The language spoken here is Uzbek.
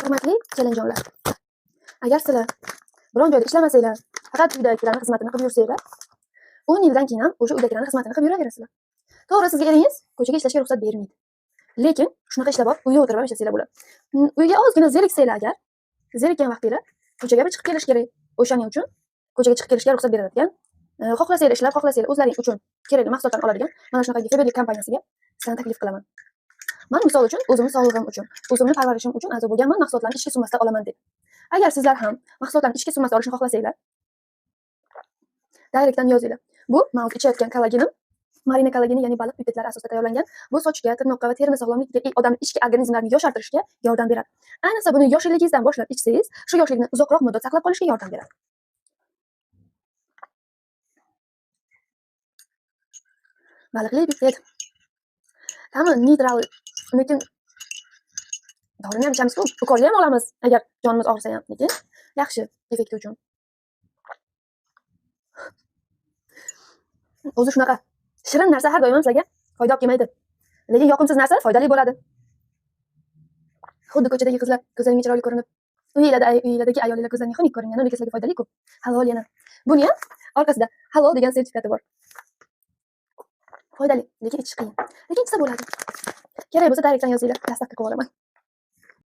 Hurmatli chalinjonlar, agar sizlar biron joyda ishlamasanglar, faqat uydagilarning xizmatini qilib yursanglar, 10 yildan keyin ham o'sha uydagilarning xizmatini qilib yuraverasizlar. To'g'ri, sizga eringiz ko'chaga ishlashga ruxsat bermaydi. Lekin shunaqa ishlab olib, uyda o'tirib ham ishlasanglar bo'ladi. Uyga ozgina zeriksanglar agar, zerikkan vaqtinglar ko'chaga bir chiqib kelish kerak. O'shaning uchun ko'chaga chiqib kelishga ruxsat beradigan, xohlasanglar ishlab, xohlasanglar o'zlaring uchun kerakli mahsulotlarni oladigan mana shunaqa Feberlik kompaniyasiga sizlarni taklif qilaman. Men misol uchun o'zimning sog'lig'im uchun, o'zimning parvarishim uchun azo bo'lganman, mahsulotlarni ichki summasida olaman deb. Agar sizlar ham mahsulotlarni ichki summasida olishni xohlasanglar, direktdan yozinglar. Bu men ichayotgan kollagenim marina kollageni, ya'ni baliq pipetlari asosida tayyorlangan. Bu sochga, tirnoqqa va terini sog'lomligiga, odamning ichki organizmlarini yoshartirishga yordam beradi. Ayniqsa buni yoshligingizdan boshlab ichsangiz, shu yoshlikni uzoqroq muddat saqlab qolishga yordam beradi. Baliqli pipet. Ta'mi neytral, lekin dorini ham ichamiz-ku, ukolni ham olamiz agar jonimiz og'risa ham, lekin yaxshi effekti uchun. O'zi shunaqa. Shirin narsa har doim ham sizlarga foyda olib kelmaydi. Lekin yoqimsiz narsa foydali bo'ladi. Xuddi ko'chadagi qizlar ko'zlaringga chiroyli ko'rinib, uylardagi ayollar ko'zlariga xunuk ko'ringani lekin sizlarga foydali-ku. Halol yana. Buni ham orqasida halol degan sertifikati bor. Foydali, lekin ichish qiyin. Lekin ichsa bo'ladi. Kerak bo'lsa direktdan yozinglar, dastlabki qilib olaman.